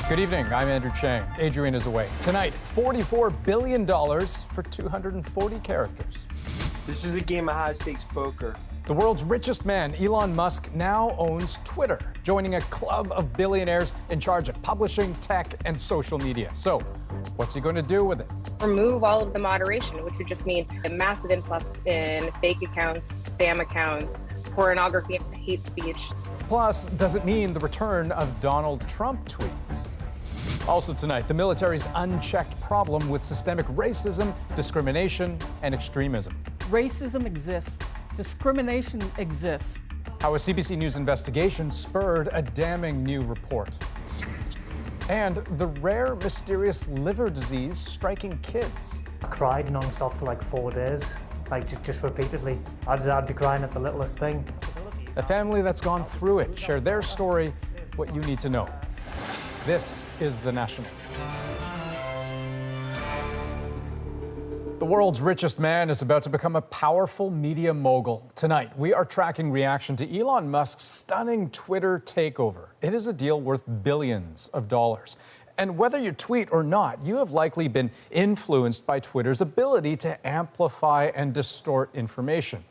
Good evening, I'm Andrew Chang. Adrian is away. Tonight, $44 billion for 240 characters. This is a game of high-stakes poker. The world's richest man, Elon Musk, now owns Twitter, joining a club of billionaires in charge of publishing, tech, and social media. So, what's he going to do with it? Remove all of the moderation, which would just mean a massive influx in fake accounts, spam accounts, pornography, and hate speech. Plus, does it mean the return of Donald Trump tweets? Also tonight, the military's unchecked problem with systemic racism, discrimination, and extremism. Racism exists. Discrimination exists. How a CBC News investigation spurred a damning new report. And the rare, mysterious liver disease striking kids. I cried non-stop for like 4 days, just repeatedly. I'd be crying at the littlest thing. A family that's gone through it. Share their story, what you need to know. This is The National. The world's richest man is about to become a powerful media mogul. Tonight, we are tracking reaction to Elon Musk's stunning Twitter takeover. It is a deal worth billions of dollars. And whether you tweet or not, you have likely been influenced by Twitter's ability to amplify and distort information.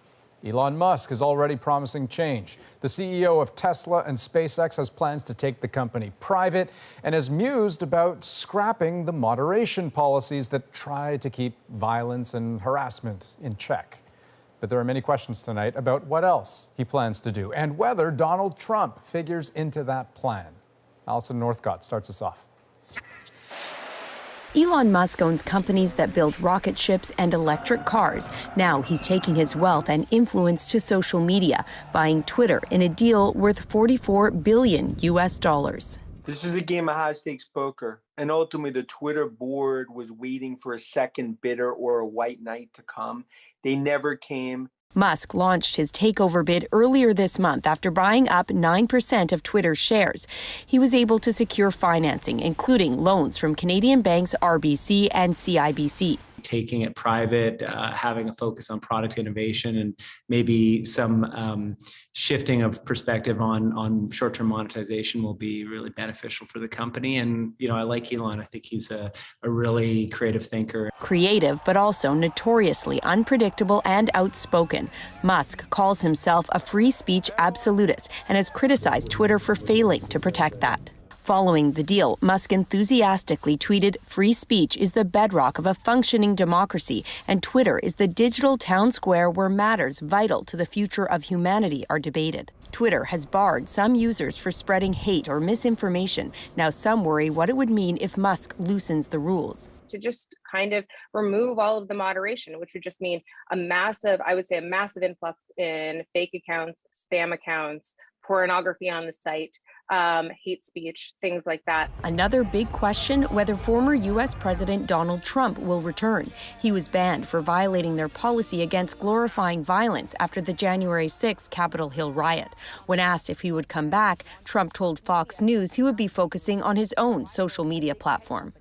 Elon Musk is already promising change. The CEO of Tesla and SpaceX has plans to take the company private and has mused about scrapping the moderation policies that try to keep violence and harassment in check. But there are many questions tonight about what else he plans to do and whether Donald Trump figures into that plan. Alison Northcott starts us off. Elon Musk owns companies that build rocket ships and electric cars. Now he's taking his wealth and influence to social media, buying Twitter in a deal worth $44 billion US. This is a game of high-stakes poker. And ultimately, the Twitter board was waiting for a second bidder or a white knight to come. They never came. Musk launched his takeover bid earlier this month after buying up 9% of Twitter's shares. He was able to secure financing, including loans from Canadian banks RBC and CIBC. Taking it private, having a focus on product innovation, and maybe some shifting of perspective on short-term monetization will be really beneficial for the company. And, you know, I like Elon. I think he's a really creative thinker. Creative, but also notoriously unpredictable and outspoken. Musk calls himself a free speech absolutist and has criticized Twitter for failing to protect that. Following the deal, Musk enthusiastically tweeted, "Free speech is the bedrock of a functioning democracy, and Twitter is the digital town square where matters vital to the future of humanity are debated." Twitter has barred some users for spreading hate or misinformation. Now some worry what it would mean if Musk loosens the rules. To just kind of remove all of the moderation, which would just mean a massive influx in fake accounts, spam accounts, pornography on the site, hate speech, things like that. Another big question, whether former U.S. President Donald Trump will return. He was banned for violating their policy against glorifying violence after the January 6th Capitol Hill riot. When asked if he would come back, Trump told Fox News he would be focusing on his own social media platform.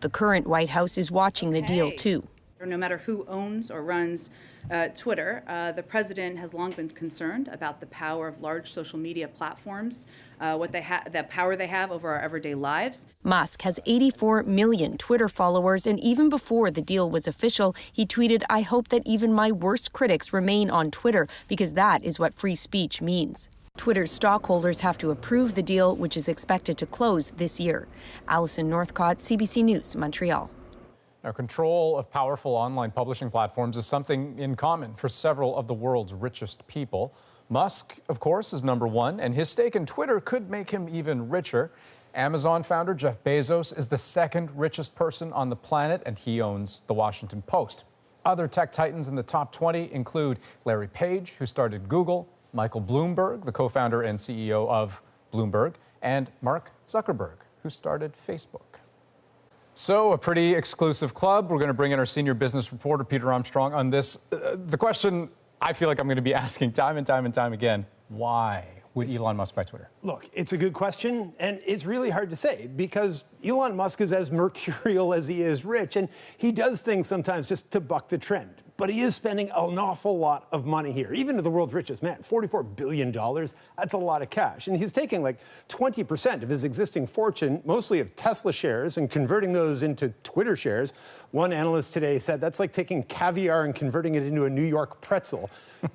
The current White House is watching the deal, too. No matter who owns or runs Twitter, the president has long been concerned about the power of large social media platforms, the power they have over our everyday lives. Musk has 84 million Twitter followers, and even before the deal was official, he tweeted, "I hope that even my worst critics remain on Twitter because that is what free speech means." Twitter's stockholders have to approve the deal, which is expected to close this year. Alison Northcott, CBC News, Montreal. Now, control of powerful online publishing platforms is something in common for several of the world's richest people. Musk, of course, is number one, and his stake in Twitter could make him even richer. Amazon founder Jeff Bezos is the second richest person on the planet, and he owns The Washington Post. Other tech titans in the top 20 include Larry Page, who started Google, Michael Bloomberg, the co-founder and CEO of Bloomberg, and Mark Zuckerberg, who started Facebook. So, a pretty exclusive club. We're going to bring in our senior business reporter, Peter Armstrong, on this. The question I feel like I'm going to be asking time and time and time again, why would Elon Musk buy Twitter? Look, it's a good question, and it's really hard to say because Elon Musk is as mercurial as he is rich, and he does things sometimes just to buck the trend. but he is spending an awful lot of money here. Even to the world's richest man, $44 billion, that's a lot of cash. And he's taking like 20% of his existing fortune, mostly of Tesla shares, and converting those into Twitter shares. One analyst today said that's like taking caviar and converting it into a New York pretzel.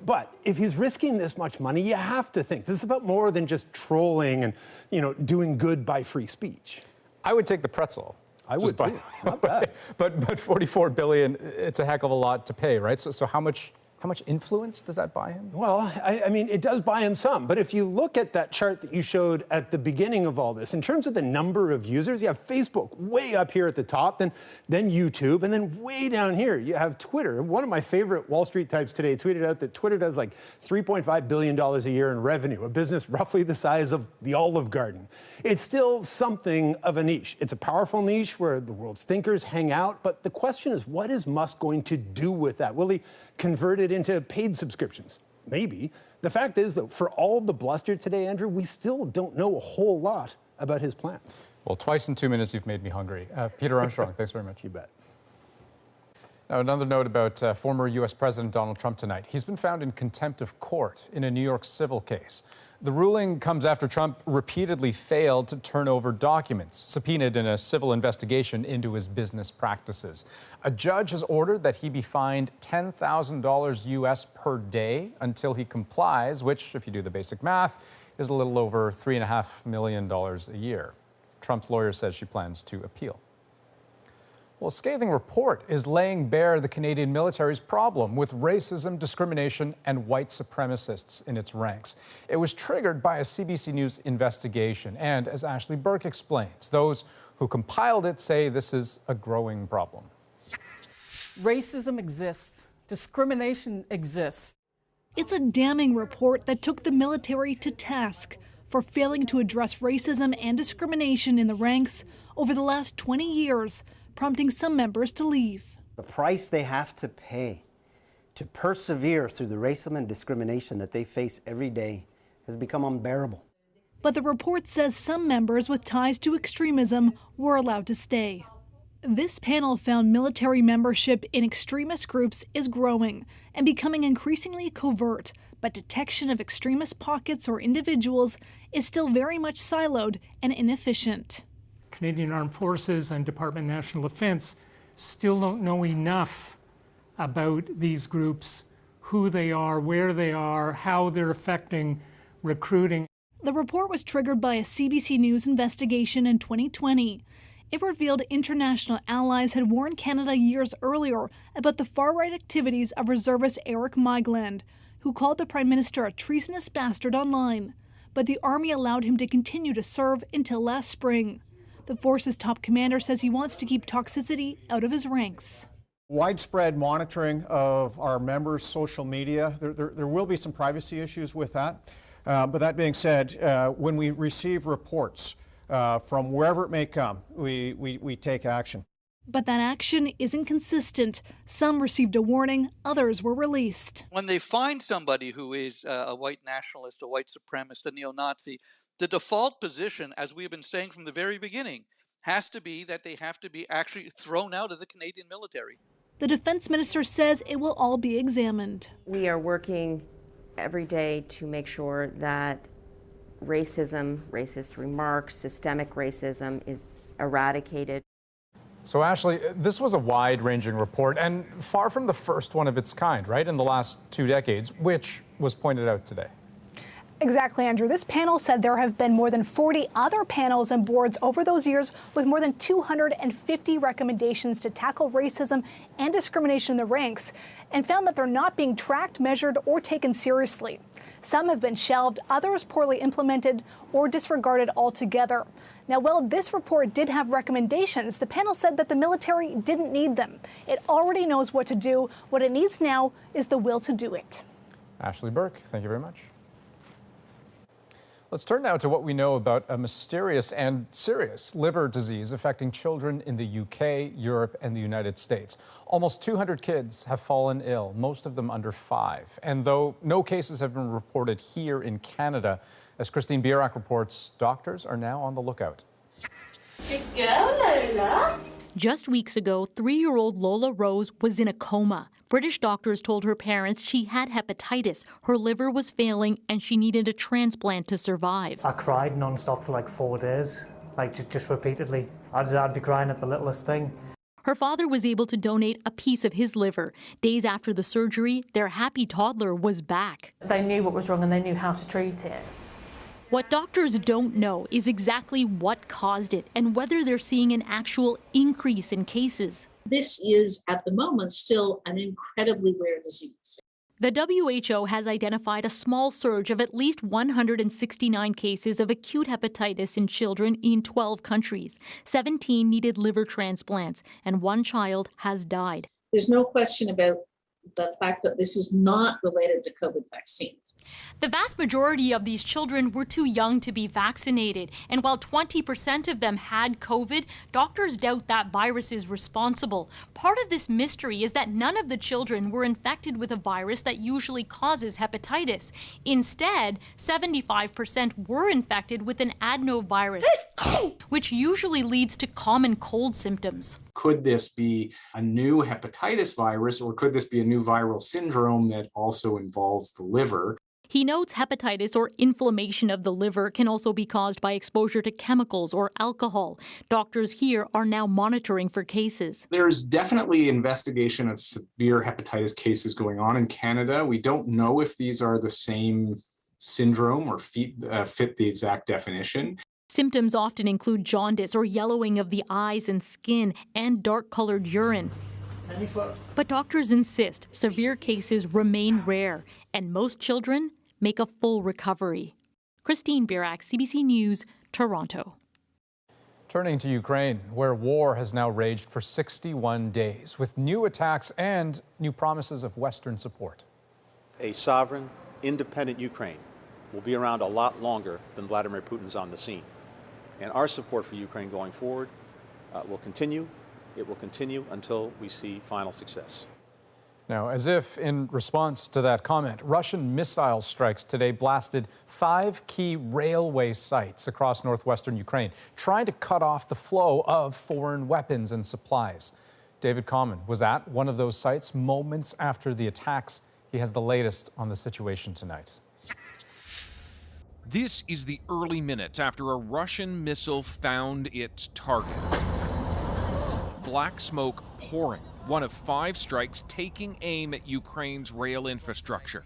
But if he's risking this much money, you have to think this is about more than just trolling and, doing good by free speech. I would take the pretzel. I would too. Not bad. But $44 billion, it's a heck of a lot to pay, right? So how much influence does that buy him? Well, I mean, it does buy him some. But if you look at that chart that you showed at the beginning of all this, in terms of the number of users, you have Facebook way up here at the top, then YouTube, and then way down here, you have Twitter. One of my favorite Wall Street types today tweeted out that Twitter does like $3.5 billion a year in revenue, a business roughly the size of the Olive Garden. It's still something of a niche. It's a powerful niche where the world's thinkers hang out. But the question is, what is Musk going to do with that? Will he convert it into paid subscriptions? Maybe. The fact is, though, for all the bluster today, Andrew, we still don't know a whole lot about his plans. Well, twice in 2 minutes, you've made me hungry. Peter Armstrong, thanks very much. You bet. Now, another note about former U.S. President Donald Trump tonight. He's been found in contempt of court in a New York civil case. The ruling comes after Trump repeatedly failed to turn over documents subpoenaed in a civil investigation into his business practices. A judge has ordered that he be fined $10,000 US per day until he complies, which, if you do the basic math, is a little over $3.5 million a year. Trump's lawyer says she plans to appeal. Well, a scathing report is laying bare the Canadian military's problem with racism, discrimination, and white supremacists in its ranks. It was triggered by a CBC News investigation, and as Ashley Burke explains, those who compiled it say this is a growing problem. Racism exists. Discrimination exists. It's a damning report that took the military to task for failing to address racism and discrimination in the ranks over the last 20 years, prompting some members to leave. The price they have to pay to persevere through the racism and discrimination that they face every day has become unbearable. But the report says some members with ties to extremism were allowed to stay. This panel found military membership in extremist groups is growing and becoming increasingly covert, but detection of extremist pockets or individuals is still very much siloed and inefficient. Canadian Armed Forces and Department of National Defense still don't know enough about these groups, who they are, where they are, how they're affecting recruiting. The report was triggered by a CBC News investigation in 2020. It revealed international allies had warned Canada years earlier about the far-right activities of reservist Eric Migland, who called the Prime Minister a treasonous bastard online. But the Army allowed him to continue to serve until last spring. The force's top commander says he wants to keep toxicity out of his ranks. Widespread monitoring of our members' social media. There will be some privacy issues with that. But that being said, when we receive reports from wherever it may come, we take action. But that action isn't consistent. Some received a warning, others were released. When they find somebody who is a white nationalist, a white supremacist, a neo-Nazi, the default position, as we've been saying from the very beginning, has to be that they have to be actually thrown out of the Canadian military. The defense minister says it will all be examined. We are working every day to make sure that racism, racist remarks, systemic racism is eradicated. So, Ashley, this was a wide-ranging report and far from the first one of its kind, right, in the last 2 decades, which was pointed out today. Exactly, Andrew. This panel said there have been more than 40 other panels and boards over those years with more than 250 recommendations to tackle racism and discrimination in the ranks, and found that they're not being tracked, measured, or taken seriously. Some have been shelved, others poorly implemented or disregarded altogether. Now, while this report did have recommendations, the panel said that the military didn't need them. It already knows what to do. What it needs now is the will to do it. Ashley Burke, thank you very much. Let's turn now to what we know about a mysterious and serious liver disease affecting children in the UK, Europe, and the United States. Almost 200 kids have fallen ill, most of them under 5. And though no cases have been reported here in Canada, as Christine Bierak reports, doctors are now on the lookout. Good girl, Lola. Just weeks ago, 3-year-old Lola Rose was in a coma. British doctors told her parents she had hepatitis, her liver was failing, and she needed a transplant to survive. I cried non-stop for like 4 days, like just repeatedly. I'd be crying at the littlest thing. Her father was able to donate a piece of his liver. Days after the surgery, their happy toddler was back. They knew what was wrong and they knew how to treat it. What doctors don't know is exactly what caused it and whether they're seeing an actual increase in cases. This is, at the moment, still an incredibly rare disease. The WHO has identified a small surge of at least 169 cases of acute hepatitis in children in 12 countries. 17 needed liver transplants, and 1 child has died. There's no question about the fact that this is not related to COVID vaccines. The vast majority of these children were too young to be vaccinated, and while 20% of them had COVID, doctors doubt that virus is responsible. Part of this mystery is that none of the children were infected with a virus that usually causes hepatitis. Instead, 75% were infected with an adenovirus, which usually leads to common cold symptoms. Could this be a new hepatitis virus, or could this be a new viral syndrome that also involves the liver? He notes hepatitis or inflammation of the liver can also be caused by exposure to chemicals or alcohol. Doctors here are now monitoring for cases. There's definitely investigation of severe hepatitis cases going on in Canada. We don't know if these are the same syndrome or fit the exact definition. Symptoms often include jaundice or yellowing of the eyes and skin and dark-colored urine. But doctors insist severe cases remain rare, and most children make a full recovery. Christine Birak, CBC News, Toronto. Turning to Ukraine, where war has now raged for 61 days, with new attacks and new promises of Western support. A sovereign, independent Ukraine will be around a lot longer than Vladimir Putin's on the scene. And our support for Ukraine going forward will continue. It will continue until we see final success. Now, as if in response to that comment, Russian missile strikes today blasted 5 key railway sites across northwestern Ukraine, trying to cut off the flow of foreign weapons and supplies. David Common was at one of those sites moments after the attacks. He has the latest on the situation tonight. This is the early minutes after a Russian missile found its target. Black smoke pouring, one of 5 strikes taking aim at Ukraine's rail infrastructure.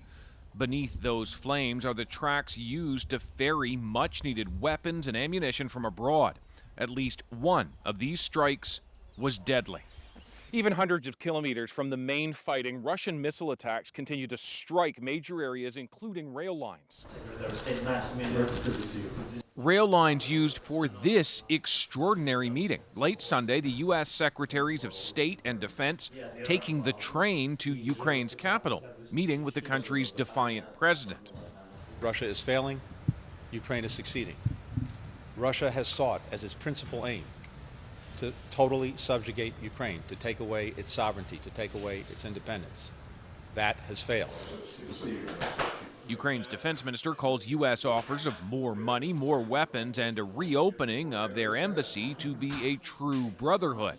Beneath those flames are the tracks used to ferry much-needed weapons and ammunition from abroad. At least one of these strikes was deadly. Even hundreds of kilometers from the main fighting, Russian missile attacks continue to strike major areas, including rail lines. Rail lines used for this extraordinary meeting. Late Sunday, the U.S. Secretaries of State and Defense taking the train to Ukraine's capital, meeting with the country's defiant president. Russia is failing. Ukraine is succeeding. Russia has sought as its principal aim to totally subjugate Ukraine, to take away its sovereignty, to take away its independence. That has failed. Ukraine's defense minister calls U.S. offers of more money, more weapons, and a reopening of their embassy to be a true brotherhood.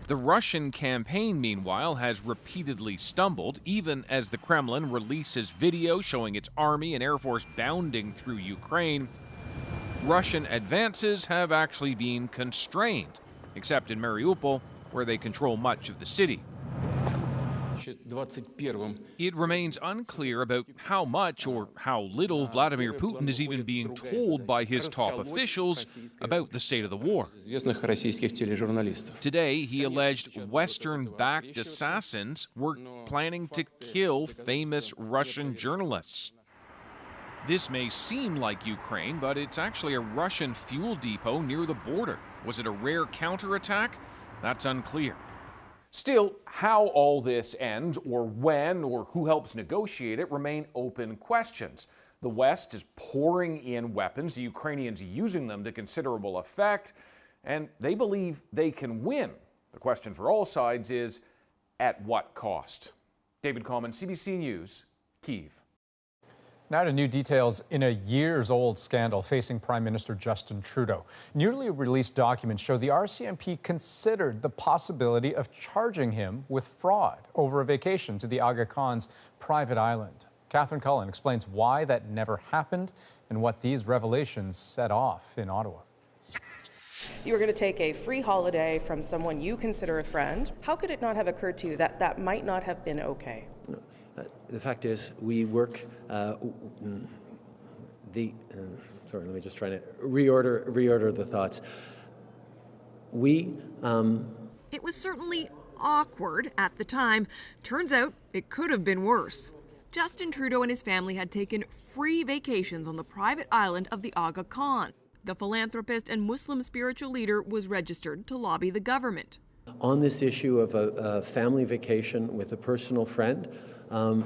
The Russian campaign, meanwhile, has repeatedly stumbled, even as the Kremlin releases video showing its army and air force bounding through Ukraine. Russian advances have actually been constrained, except in Mariupol, where they control much of the city. It remains unclear about how much or how little Vladimir Putin is even being told by his top officials about the state of the war. Today, he alleged Western-backed assassins were planning to kill famous Russian journalists. This may seem like Ukraine, but it's actually a Russian fuel depot near the border. Was it a rare counterattack? That's unclear. Still, how all this ends, or when, or who helps negotiate it, remain open questions. The West is pouring in weapons, the Ukrainians using them to considerable effect, and they believe they can win. The question for all sides is, at what cost? David Common, CBC News, Kyiv. Now to new details in a years-old scandal facing Prime Minister Justin Trudeau. Newly released documents show the RCMP considered the possibility of charging him with fraud over a vacation to the Aga Khan's private island. Catherine Cullen explains why that never happened and what these revelations set off in Ottawa. You were going to take a free holiday from someone you consider a friend. How could it not have occurred to you that that might not have been okay? The fact is, we work sorry, let me just try to reorder the thoughts. It was certainly awkward at the time. Turns out it could have been worse. Justin Trudeau and his family had taken free vacations on the private island of the Aga Khan. The philanthropist and Muslim spiritual leader was registered to lobby the government. On this issue of a family vacation with a personal friend,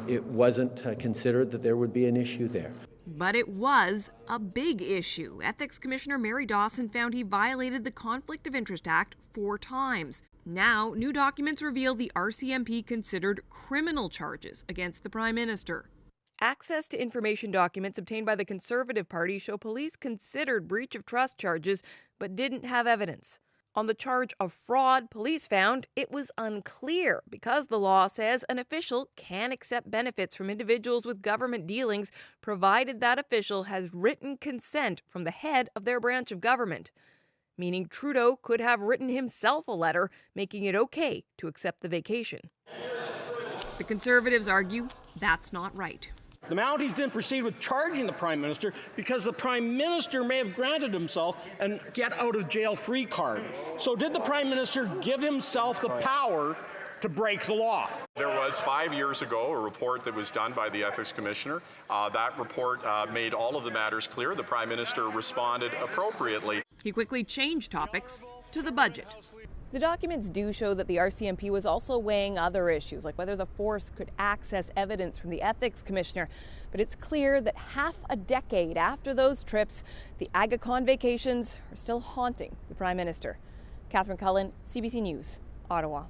it wasn't considered that there would be an issue there. But it was a big issue. Ethics Commissioner Mary Dawson found he violated the Conflict of Interest Act 4 times. Now, new documents reveal the RCMP considered criminal charges against the Prime Minister. Access to information documents obtained by the Conservative Party show police considered breach of trust charges but didn't have evidence. On the charge of fraud, police found it was unclear because the law says an official can accept benefits from individuals with government dealings provided that official has written consent from the head of their branch of government, meaning Trudeau could have written himself a letter making it okay to accept the vacation. The Conservatives argue that's not right. The Mounties didn't proceed with charging the Prime Minister because the Prime Minister may have granted himself a get-out-of-jail-free card. So did the Prime Minister give himself the power to break the law? There was 5 years ago a report that was done by the Ethics Commissioner. That report made all of the matters clear. The Prime Minister responded appropriately. He quickly changed topics to the budget. The documents do show that the RCMP was also weighing other issues, like whether the force could access evidence from the Ethics Commissioner. But it's clear that half a decade after those trips, the Aga Khan vacations are still haunting the Prime Minister. Catherine Cullen, CBC News, Ottawa.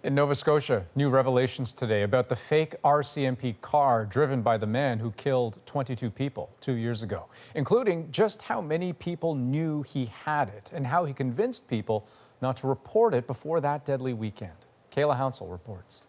In Nova Scotia, new revelations today about the fake RCMP car driven by the man who killed 22 people 2 years ago, including just how many people knew he had it and how he convinced people not to report it before that deadly weekend. Kayla Hounsell reports.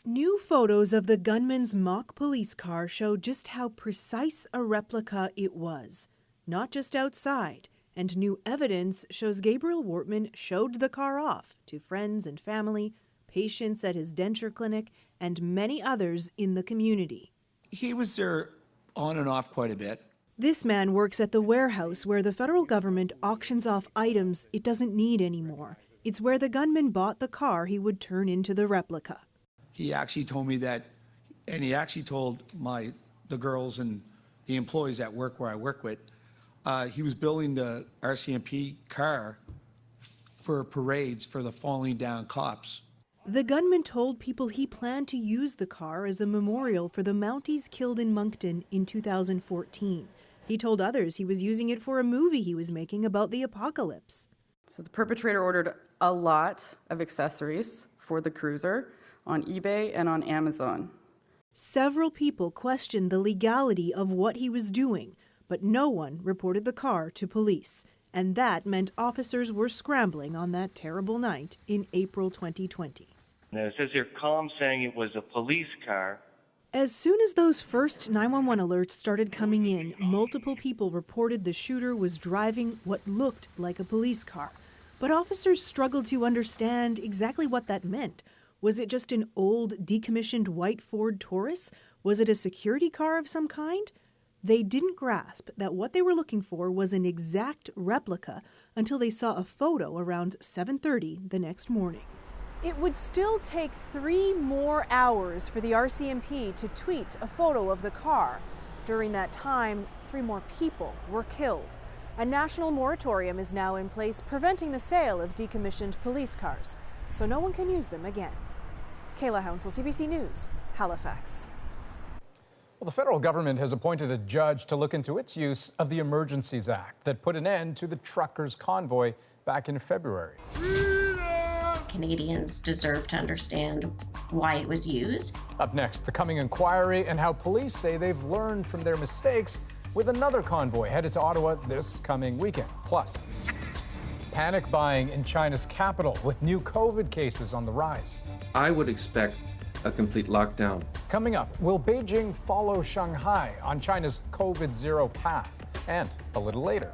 New photos of the gunman's mock police car show just how precise a replica it was. Not just outside, and new evidence shows Gabriel Wortman showed the car off to friends and family, patients at his denture clinic, and many others in the community. He was there on and off quite a bit. This man works at the warehouse where the federal government auctions off items it doesn't need anymore. It's where the gunman bought the car he would turn into the replica. He actually told me that, and he actually told the girls and the employees at work where I work with, he was building the RCMP car for parades for the falling down cops. The gunman told people he planned to use the car as a memorial for the Mounties killed in Moncton in 2014. He told others he was using it for a movie he was making about the apocalypse. So the perpetrator ordered a lot of accessories for the cruiser on eBay and on Amazon. Several people questioned the legality of what he was doing, but no one reported the car to police. And that meant officers were scrambling on that terrible night in April 2020. Now it says here, calm saying it was a police car. As soon as those first 911 alerts started coming in, multiple people reported the shooter was driving what looked like a police car. But officers struggled to understand exactly what that meant. Was it just an old, decommissioned white Ford Taurus? Was it a security car of some kind? They didn't grasp that what they were looking for was an exact replica until they saw a photo around 7:30 the next morning. It would still take 3 more hours for the RCMP to tweet a photo of the car. During that time, 3 more people were killed. A national moratorium is now in place preventing the sale of decommissioned police cars, so no one can use them again. Kayla Hounsell, CBC News, Halifax. Well, the federal government has appointed a judge to look into its use of the Emergencies Act that put an end to the truckers' convoy back in February. Freedom! Canadians deserve to understand why it was used. Up next, the coming inquiry and how police say they've learned from their mistakes with another convoy headed to Ottawa this coming weekend. Plus, panic buying in China's capital with new COVID cases on the rise. I would expect a complete lockdown. Coming up, will Beijing follow Shanghai on China's COVID zero path? And a little later,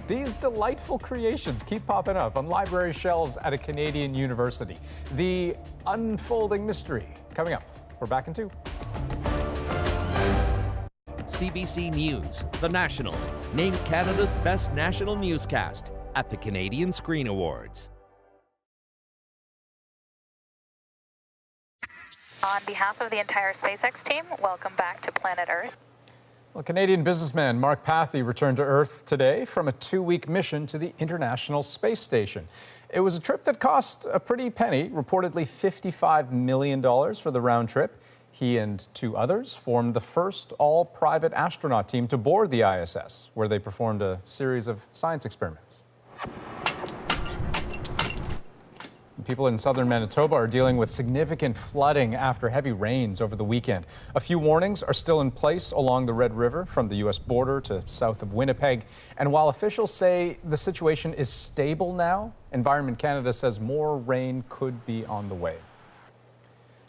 these delightful creations keep popping up on library shelves at a Canadian university. The unfolding mystery. Coming up, we're back in 2. CBC News, The National, named Canada's best national newscast at the Canadian Screen Awards. On behalf of the entire SpaceX team, welcome back to planet Earth. Well, Canadian businessman Mark Pathy returned to Earth today from a 2-week mission to the International Space Station. It was a trip that cost a pretty penny, reportedly $55 million for the round trip. He and 2 others formed the first all-private astronaut team to board the ISS, where they performed a series of science experiments. People in southern Manitoba are dealing with significant flooding after heavy rains over the weekend. A few warnings are still in place along the Red River from the U.S. border to south of Winnipeg. And while officials say the situation is stable now, Environment Canada says more rain could be on the way.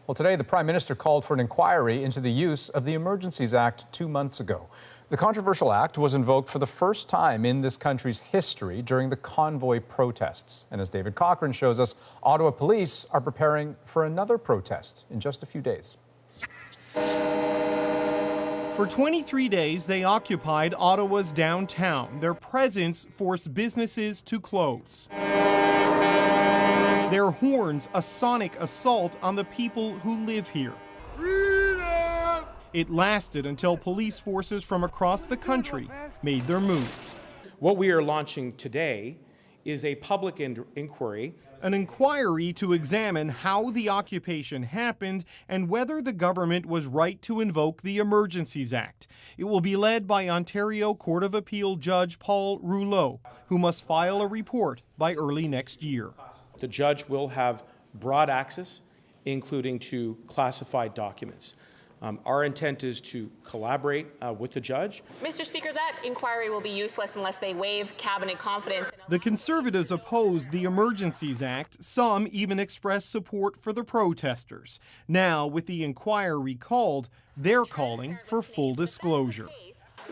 Well, today the Prime Minister called for an inquiry into the use of the Emergencies Act 2 months ago. The controversial act was invoked for the first time in this country's history during the convoy protests. And as David Cochran shows us, Ottawa police are preparing for another protest in just a few days. For 23 days, they occupied Ottawa's downtown. Their presence forced businesses to close. Their horns a sonic assault on the people who live here. It lasted until police forces from across the country made their move. What we are launching today is a public inquiry. An inquiry to examine how the occupation happened and whether the government was right to invoke the Emergencies Act. It will be led by Ontario Court of Appeal Judge Paul Rouleau, who must file a report by early next year. The judge will have broad access, including to classified documents. Our intent is to collaborate with the judge. Mr. Speaker, that inquiry will be useless unless they waive cabinet confidence. The Conservatives oppose the Emergencies Act. Some even express support for the protesters. Now, with the inquiry called, they're calling for full disclosure.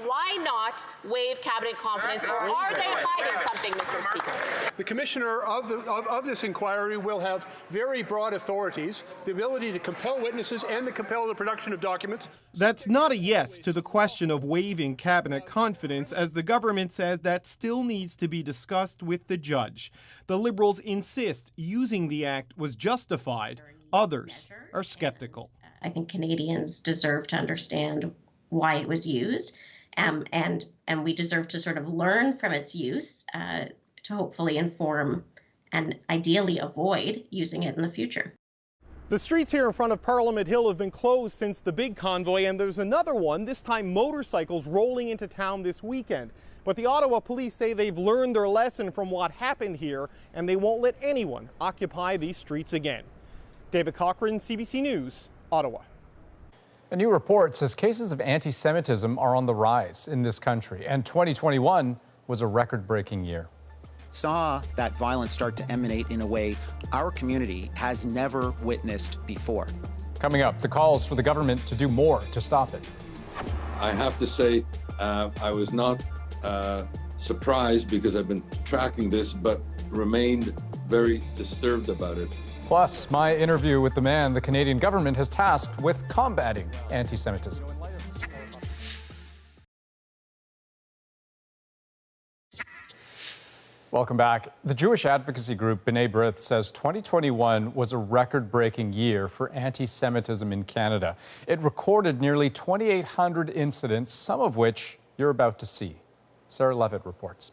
Why not waive cabinet confidence, or are they hiding something, Mr. Speaker? The commissioner of this inquiry will have very broad authorities, the ability to compel witnesses and to compel the production of documents. That's not a yes to the question of waiving cabinet confidence, as the government says that still needs to be discussed with the judge. The Liberals insist using the act was justified. Others are skeptical. I think Canadians deserve to understand why it was used. And we deserve to sort of learn from its use to hopefully inform and ideally avoid using it in the future. The streets here in front of Parliament Hill have been closed since the big convoy, and there's another one, this time motorcycles rolling into town this weekend. But the Ottawa police say they've learned their lesson from what happened here, and they won't let anyone occupy these streets again. David Cochran, CBC News, Ottawa. A new report says cases of anti-Semitism are on the rise in this country, and 2021 was a record-breaking year. Saw that violence start to emanate in a way our community has never witnessed before. Coming up, the calls for the government to do more to stop it. I have to say, I was not surprised because I've been tracking this, but remained very disturbed about it. Plus, my interview with the man the Canadian government has tasked with combating anti-Semitism. Welcome back. The Jewish advocacy group B'nai B'rith says 2021 was a record-breaking year for anti-Semitism in Canada. It recorded nearly 2,800 incidents, some of which you're about to see. Sarah Levitt reports.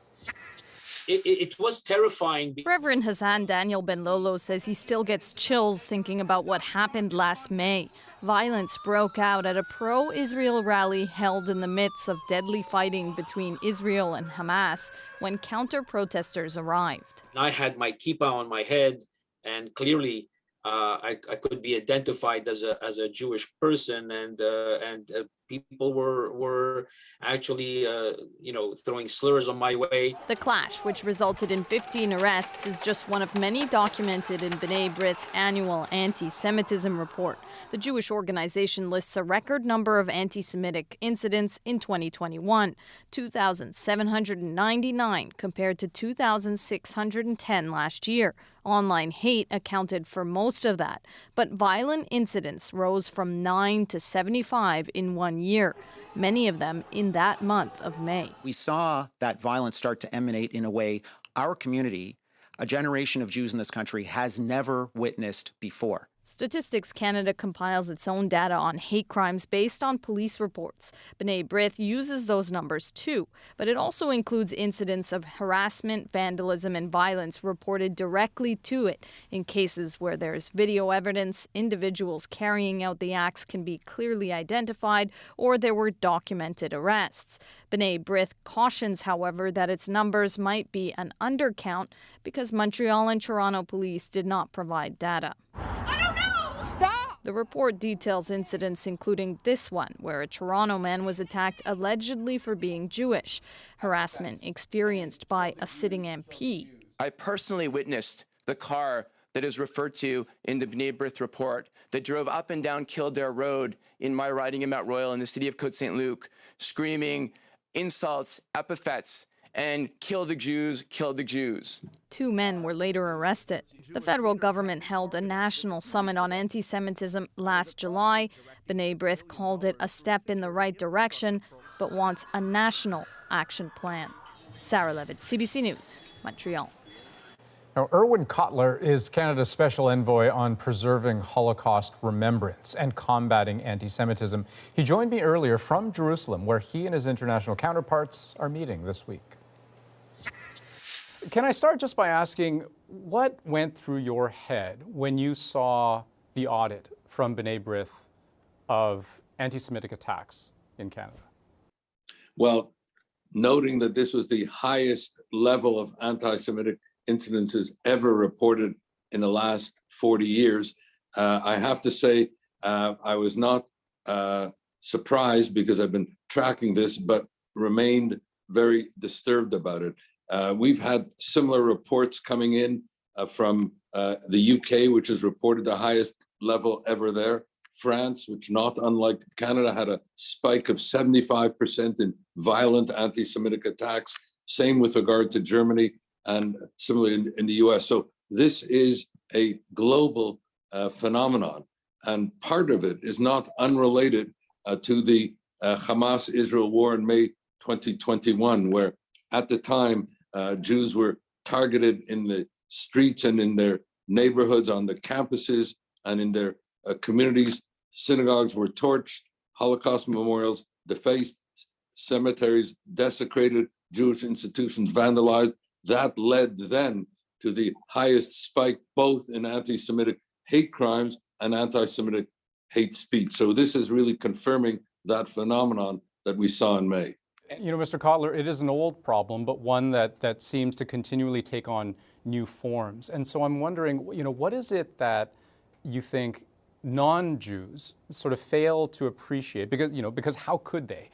It was terrifying. Reverend Hassan Daniel Ben Lolo says he still gets chills thinking about what happened last May. Violence broke out at a pro-Israel rally held in the midst of deadly fighting between Israel and Hamas when counter-protesters arrived. I had my kippah on my head, and clearly I could be identified as a Jewish person, and people were actually throwing slurs on my way. The clash, which resulted in 15 arrests, is just one of many documented in B'nai B'rith's annual anti-Semitism report. The Jewish organization lists a record number of anti-Semitic incidents in 2021, 2,799 compared to 2,610 last year. Online hate accounted for most of that, but violent incidents rose from 9 to 75 in 1 year, many of them in that month of May. We saw that violence start to emanate in a way our community, a generation of Jews in this country, has never witnessed before. Statistics Canada compiles its own data on hate crimes based on police reports. B'nai B'rith uses those numbers too, but it also includes incidents of harassment, vandalism, and violence reported directly to it. In cases where there's video evidence, individuals carrying out the acts can be clearly identified, or there were documented arrests. B'nai B'rith cautions, however, that its numbers might be an undercount because Montreal and Toronto police did not provide data. The report details incidents including this one, where a Toronto man was attacked allegedly for being Jewish, harassment experienced by a sitting MP. I personally witnessed the car that is referred to in the B'nai B'rith report that drove up and down Kildare Road in my riding in Mount Royal in the city of Côte St. Luc, screaming insults, epithets, and kill the Jews, kill the Jews. 2 men were later arrested. The federal government held a national summit on anti-Semitism last July. B'nai B'rith called it a step in the right direction, but wants a national action plan. Sarah Levitt, CBC News, Montreal. Now, Irwin Cotler is Canada's special envoy on preserving Holocaust remembrance and combating anti-Semitism. He joined me earlier from Jerusalem, where he and his international counterparts are meeting this week. Can I start just by asking, what went through your head when you saw the audit from B'nai B'rith of anti-Semitic attacks in Canada? Well, noting that this was the highest level of anti-Semitic incidences ever reported in the last 40 years, I have to say I was not surprised because I've been tracking this, but remained very disturbed about it. We've had similar reports coming in from the UK, which has reported the highest level ever there. France, which not unlike Canada, had a spike of 75% in violent anti-Semitic attacks. Same with regard to Germany and similarly in the US. So this is a global phenomenon. And part of it is not unrelated to the Hamas-Israel war in May 2021, where at the time, Jews were targeted in the streets and in their neighborhoods, on the campuses and in their communities. Synagogues were torched, Holocaust memorials defaced, cemeteries desecrated, Jewish institutions vandalized. That led then to the highest spike both in anti-Semitic hate crimes and anti-Semitic hate speech. So this is really confirming that phenomenon that we saw in May. You know, Mr. Cotler, it is an old problem, but one that seems to continually take on new forms. And so I'm wondering, you know, what is it that you think non-Jews sort of fail to appreciate? Because how could they?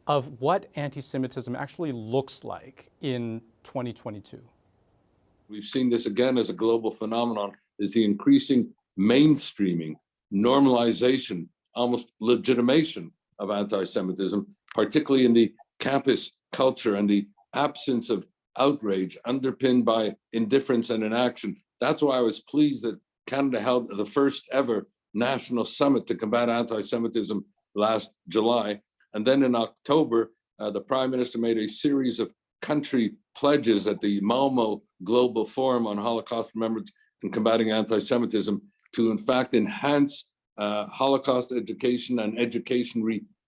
Of what anti-Semitism actually looks like in 2022. We've seen this again as a global phenomenon, is the increasing mainstreaming, normalization, almost legitimation of anti-Semitism, particularly in the campus culture and the absence of outrage underpinned by indifference and inaction. That's why I was pleased that Canada held the first ever national summit to combat anti-Semitism last July. And then in October, the Prime Minister made a series of country pledges at the Malmo Global Forum on Holocaust Remembrance and Combating Anti-Semitism to, in fact, enhance Holocaust education and education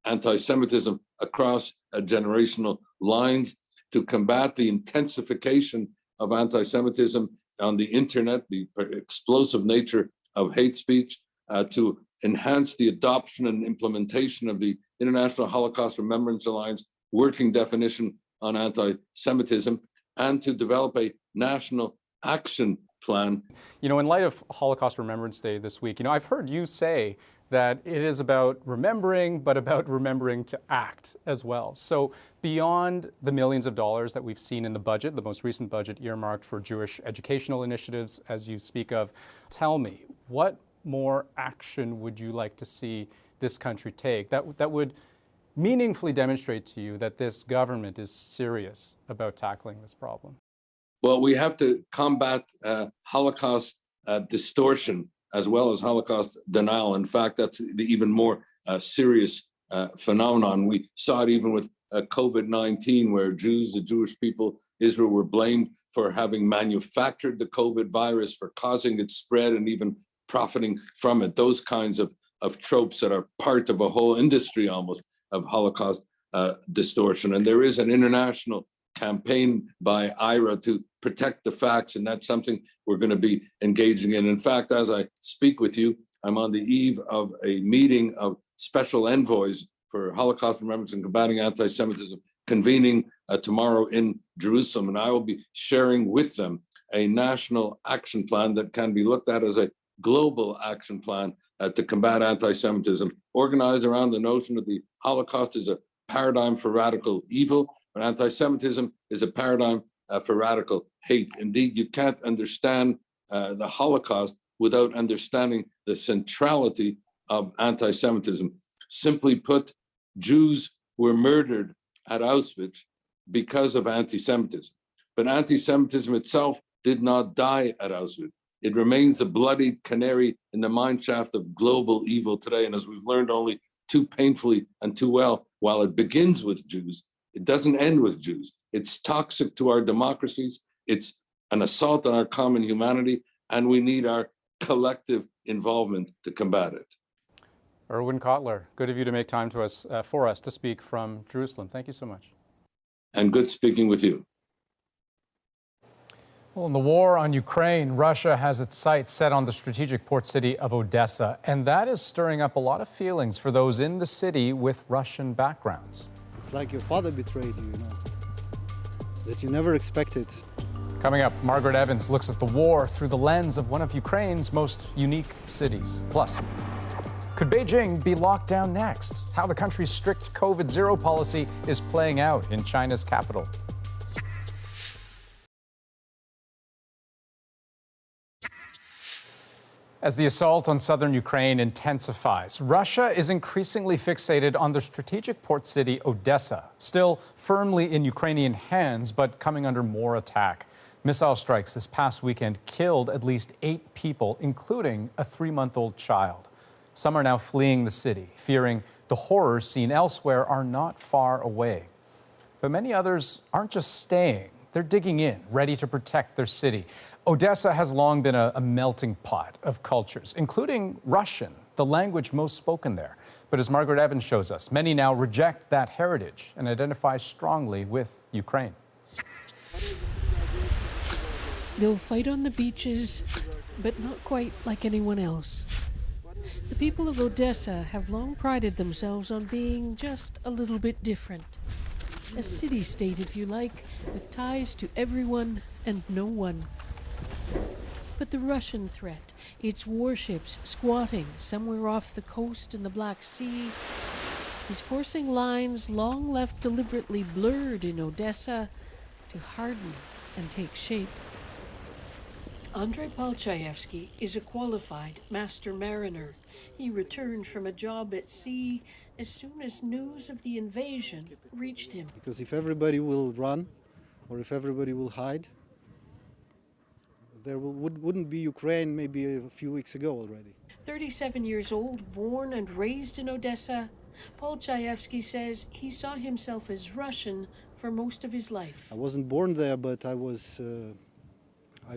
anti-Semitism across generational lines, to combat the intensification of anti-Semitism on the internet, the explosive nature of hate speech, to enhance the adoption and implementation of the International Holocaust Remembrance Alliance working definition on anti-Semitism, and to develop a national action plan. You know, in light of Holocaust Remembrance Day this week, you know, I've heard you say that it is about remembering, but about remembering to act as well. So beyond the millions of dollars that we've seen in the budget, the most recent budget earmarked for Jewish educational initiatives, as you speak of, tell me, what more action would you like to see this country take that would meaningfully demonstrate to you that this government is serious about tackling this problem? Well, we have to combat Holocaust distortion as well as Holocaust denial. In fact, that's the even more serious phenomenon. We saw it even with COVID-19, where Jews, the Jewish people, Israel, were blamed for having manufactured the COVID virus, for causing its spread and even profiting from it. Those kinds of tropes that are part of a whole industry almost of Holocaust distortion. And there is an international campaign by IRA to protect the facts, and that's something we're going to be engaging in. In fact, as I speak with you, I'm on the eve of a meeting of special envoys for Holocaust remembrance and combating anti-Semitism, convening tomorrow in Jerusalem, and I will be sharing with them a national action plan that can be looked at as a global action plan to combat anti-Semitism, organized around the notion that the Holocaust is a paradigm for radical evil, but anti-Semitism is a paradigm for radical hate. Indeed, you can't understand the Holocaust without understanding the centrality of anti-Semitism. Simply put, Jews were murdered at Auschwitz because of anti-Semitism. But anti-Semitism itself did not die at Auschwitz. It remains a bloodied canary in the mineshaft of global evil today. And as we've learned only too painfully and too well, while it begins with Jews, it doesn't end with Jews. It's toxic to our democracies. It's an assault on our common humanity, and we need our collective involvement to combat it. Irwin Cotler, good of you to make time for us to speak from Jerusalem. Thank you so much. And good speaking with you. Well, in the war on Ukraine, Russia has its sights set on the strategic port city of Odesa, and that is stirring up a lot of feelings for those in the city with Russian backgrounds. It's like your father betrayed you, that you never expected. Coming up, Margaret Evans looks at the war through the lens of one of Ukraine's most unique cities. Plus, could Beijing be locked down next? How the country's strict COVID-0 policy is playing out in China's capital. As the assault on southern Ukraine intensifies, Russia is increasingly fixated on the strategic port city Odesa, still firmly in Ukrainian hands, but coming under more attack. Missile strikes this past weekend killed at least 8 people, including a 3-month-old child. Some are now fleeing the city, fearing the horrors seen elsewhere are not far away. But many others aren't just staying. They're digging in, ready to protect their city. Odesa has long been a melting pot of cultures, including Russian, the language most spoken there. But as Margaret Evans shows us, many now reject that heritage and identify strongly with Ukraine. They'll fight on the beaches, but not quite like anyone else. The people of Odesa have long prided themselves on being just a little bit different. A city-state, if you like, with ties to everyone and no one. But the Russian threat, its warships squatting somewhere off the coast in the Black Sea, is forcing lines long left deliberately blurred in Odesa to harden and take shape. Andrey Palchevskiy is a qualified master mariner. He returned from a job at sea as soon as news of the invasion reached him. Because if everybody will run, or if everybody will hide, there wouldn't be Ukraine maybe a few weeks ago already. 37 years old, born and raised in Odesa, Palchevskiy says he saw himself as Russian for most of his life. I wasn't born there, but I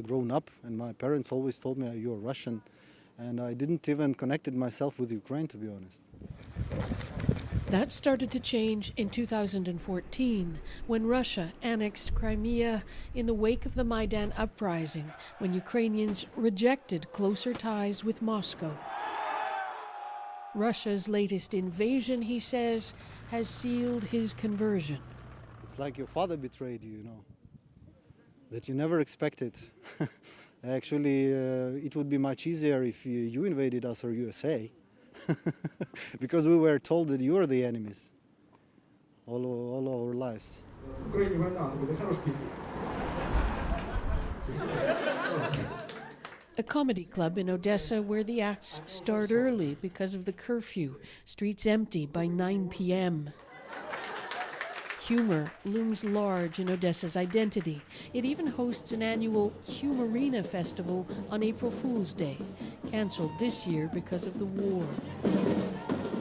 grown up, and my parents always told me, you're Russian, and I didn't even connect myself with Ukraine, to be honest. That started to change in 2014, when Russia annexed Crimea in the wake of the Maidan uprising, when Ukrainians rejected closer ties with Moscow. Russia's latest invasion, he says, has sealed his conversion. It's like your father betrayed you, that you never expected. Actually, it would be much easier if you invaded us or USA, because we were told that you are the enemies all our lives. A comedy club in Odesa where the acts start early because of the curfew. Streets empty by 9 p.m. Humor looms large in Odesa's identity. It even hosts an annual Humorina festival on April Fool's Day, cancelled this year because of the war.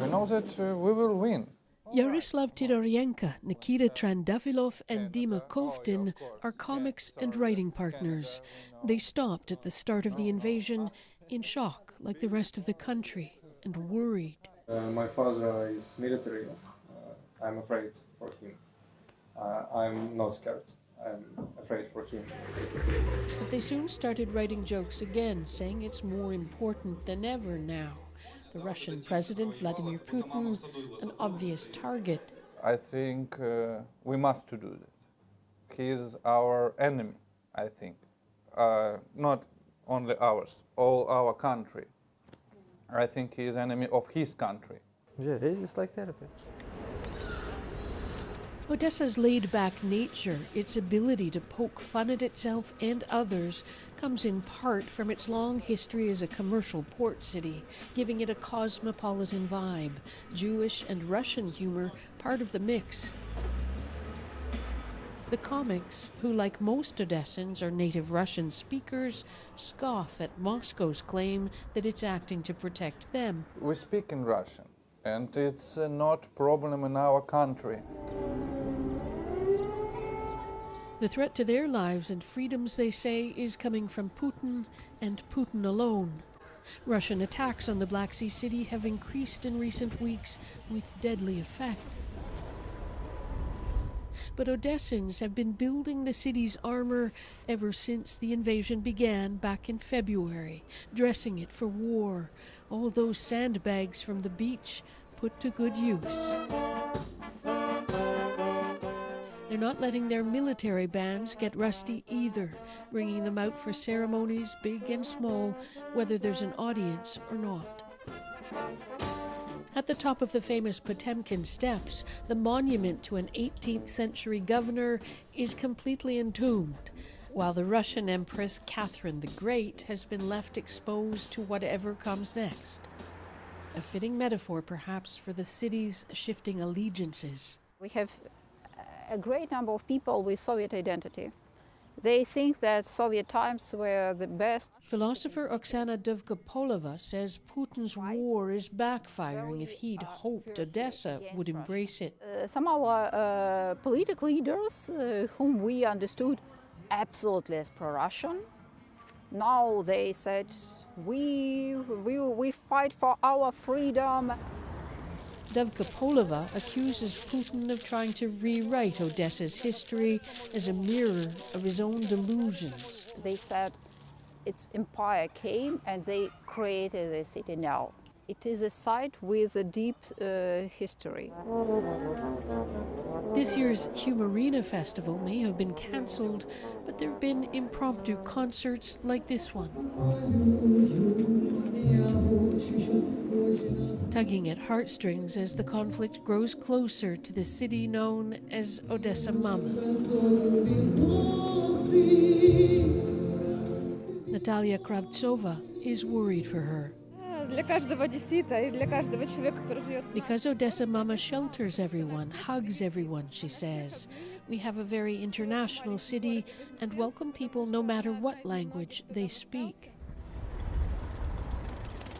We know that we will win. Yaroslav Tydorienko, Nikita Trandafilov, and Dima Kovtin are comics and writing partners. They stopped at the start of the invasion in shock, like the rest of the country, and worried. My father is military. I'm afraid for him. I'm not scared. I'm afraid for him. But they soon started writing jokes again, saying it's more important than ever now. The Russian President Vladimir Putin, an obvious target. I think we must do that. He is our enemy, I think. Not only ours, all our country. I think he is enemy of his country. Yeah, it's like therapy. Odesa's laid-back nature, its ability to poke fun at itself and others, comes in part from its long history as a commercial port city, giving it a cosmopolitan vibe. Jewish and Russian humor part of the mix. The comics, who like most Odessans are native Russian speakers, scoff at Moscow's claim that it's acting to protect them. We speak in Russian, and it's not a problem in our country. The threat to their lives and freedoms, they say, is coming from Putin and Putin alone. Russian attacks on the Black Sea city have increased in recent weeks with deadly effect. But Odessans have been building the city's armor ever since the invasion began back in February, dressing it for war. All those sandbags from the beach put to good use. They're not letting their military bands get rusty either, bringing them out for ceremonies big and small, whether there's an audience or not. At the top of the famous Potemkin Steps, the monument to an 18th century governor is completely entombed, while the Russian Empress Catherine the Great has been left exposed to whatever comes next. A fitting metaphor, perhaps, for the city's shifting allegiances. We have a great number of people with Soviet identity. They think that Soviet times were the best. Philosopher Oksana Dovgopolova says Putin's war is backfiring if he'd hoped Odesa would embrace it. Some of our political leaders, whom we understood absolutely as pro-Russian, now they said, we fight for our freedom. Dovgopolova accuses Putin of trying to rewrite Odesa's history as a mirror of his own delusions. They said its empire came and they created the city now. It is a site with a deep history. This year's Humorina Festival may have been cancelled, but there have been impromptu concerts like this one. Tugging at heartstrings as the conflict grows closer to the city known as Odesa Mama. Natalia Kravtsova is worried for her. Because Odesa Mama shelters everyone, hugs everyone, she says. We have a very international city and welcome people no matter what language they speak.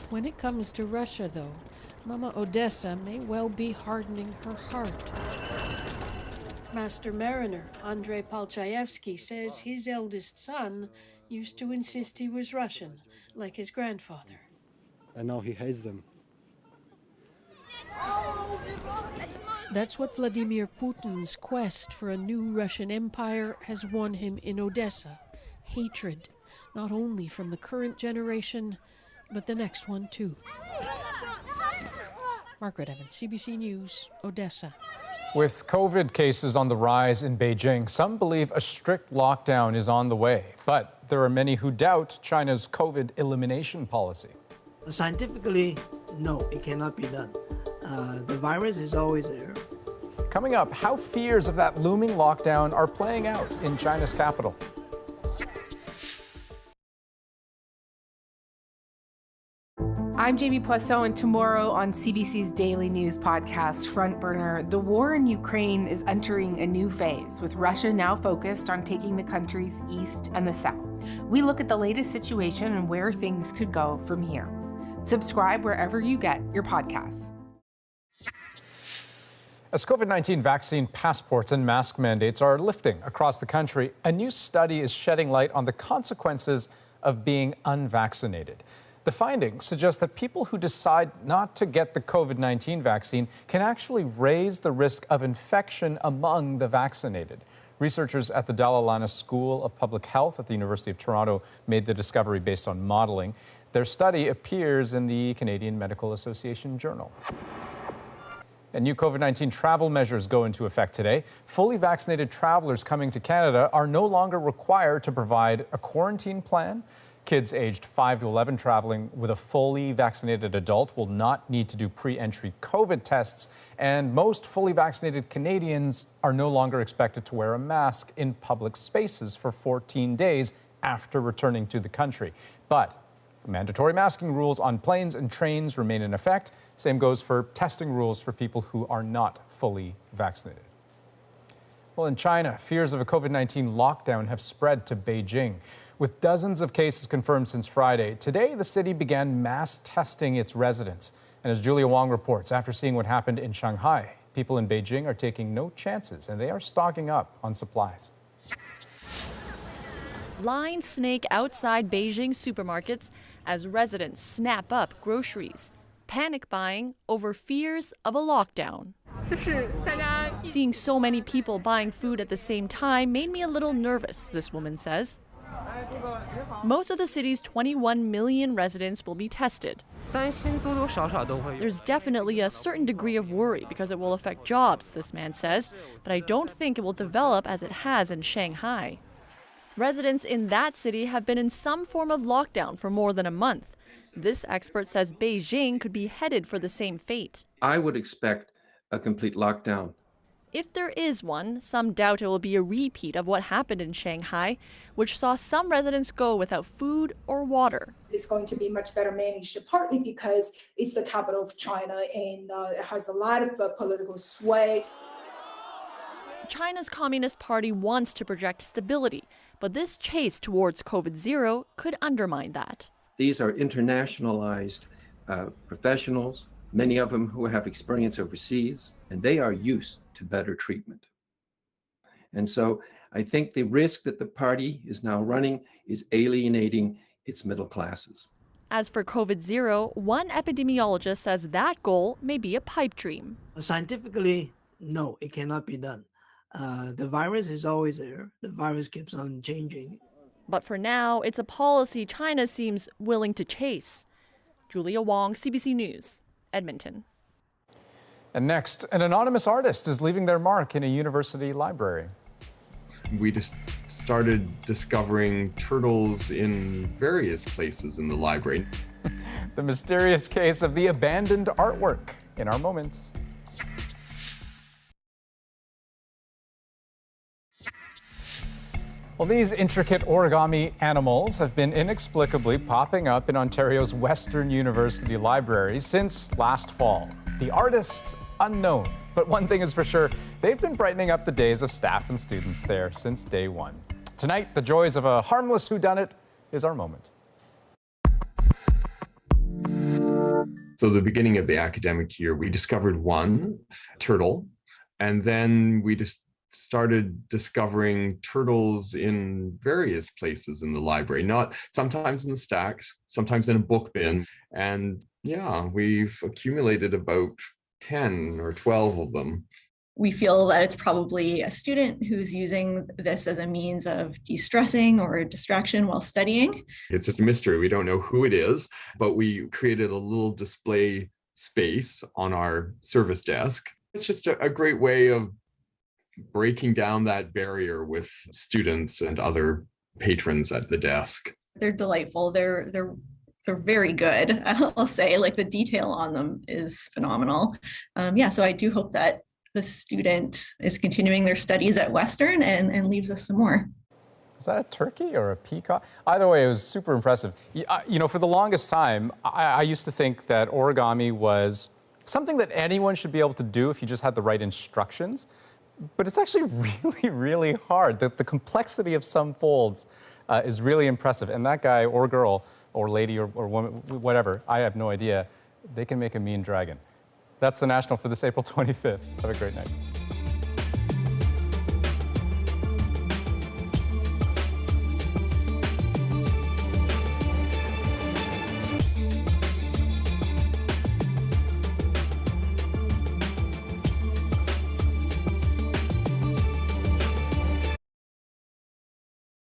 When it comes to Russia, though, Mama Odesa may well be hardening her heart. Master mariner Andrey Palchevskiy says his eldest son used to insist he was Russian, like his grandfather. And now he hates them. That's what Vladimir Putin's quest for a new Russian empire has won him in Odesa. Hatred, not only from the current generation, but the next one too. Margaret Evans, CBC News, Odesa. With COVID cases on the rise in Beijing, some believe a strict lockdown is on the way. But there are many who doubt China's COVID elimination policy. Scientifically, no, it cannot be done. The virus is always there. Coming up, how fears of that looming lockdown are playing out in China's capital. I'm Jamie Poisson, and tomorrow on CBC's daily news podcast, Front Burner, the war in Ukraine is entering a new phase, with Russia now focused on taking the country's east and the south. We look at the latest situation and where things could go from here. Subscribe wherever you get your podcasts. As COVID-19 vaccine passports and mask mandates are lifting across the country, a new study is shedding light on the consequences of being unvaccinated. The findings suggest that people who decide not to get the COVID-19 vaccine can actually raise the risk of infection among the vaccinated. Researchers at the Dalla Lana School of Public Health at the University of Toronto made the discovery based on modeling. Their study appears in the Canadian Medical Association Journal. And new COVID-19 travel measures go into effect today. Fully vaccinated travelers coming to Canada are no longer required to provide a quarantine plan. Kids aged 5 to 11 traveling with a fully vaccinated adult will not need to do pre-entry COVID tests. And most fully vaccinated Canadians are no longer expected to wear a mask in public spaces for 14 days after returning to the country. But mandatory masking rules on planes and trains remain in effect. Same goes for testing rules for people who are not fully vaccinated. Well, in China, fears of a COVID-19 lockdown have spread to Beijing. With dozens of cases confirmed since Friday, today the city began mass testing its residents. And as Julia Wong reports, after seeing what happened in Shanghai, people in Beijing are taking no chances and they are stocking up on supplies. Lines snake outside Beijing supermarkets as residents snap up groceries, panic buying over fears of a lockdown. Seeing so many people buying food at the same time made me a little nervous, this woman says. Most of the city's 21 million residents will be tested. There's definitely a certain degree of worry because it will affect jobs, this man says, but I don't think it will develop as it has in Shanghai. Residents in that city have been in some form of lockdown for more than a month. This expert says Beijing could be headed for the same fate. I would expect a complete lockdown. If there is one, some doubt it will be a repeat of what happened in Shanghai, which saw some residents go without food or water. It's going to be much better managed, partly because it's the capital of China and it has a lot of political sway. China's Communist Party wants to project stability, but this chase towards COVID-0 could undermine that. These are internationalized professionals, many of them who have experience overseas, and they are used to better treatment. And so I think the risk that the party is now running is alienating its middle classes. As for COVID-0, one epidemiologist says that goal may be a pipe dream. Scientifically, no, it cannot be done. The virus is always there. The virus keeps on changing. But for now, it's a policy China seems willing to chase. Julia Wong, CBC News, Edmonton. And next, an anonymous artist is leaving their mark in a university library. We just started discovering turtles in various places in the library. The mysterious case of the abandoned artwork in our moment. Well, these intricate origami animals have been inexplicably popping up in Ontario's Western University libraries since last fall. The artist, unknown. But one thing is for sure, they've been brightening up the days of staff and students there since day one. Tonight, the joys of a harmless whodunit is our moment. So the beginning of the academic year, we discovered one turtle, and then we just started discovering turtles in various places in the library, not sometimes in the stacks, sometimes in a book bin. And yeah, we've accumulated about 10 or 12 of them. We feel that it's probably a student who's using this as a means of de-stressing or a distraction while studying. It's a mystery. We don't know who it is, but we created a little display space on our service desk. It's just a great way of breaking down that barrier with students and other patrons at the desk. They're delightful. They're very good. I'll say, like, the detail on them is phenomenal. So I do hope that the student is continuing their studies at Western and leaves us some more. Is that a turkey or a peacock? Either way, it was super impressive. You know, for the longest time, I used to think that origami was something that anyone should be able to do if you just had the right instructions. But it's actually really, really hard. The complexity of some folds is really impressive. And that guy or girl or lady or woman, whatever, I have no idea, they can make a mean dragon. That's the National for this April 25th. Have a great night.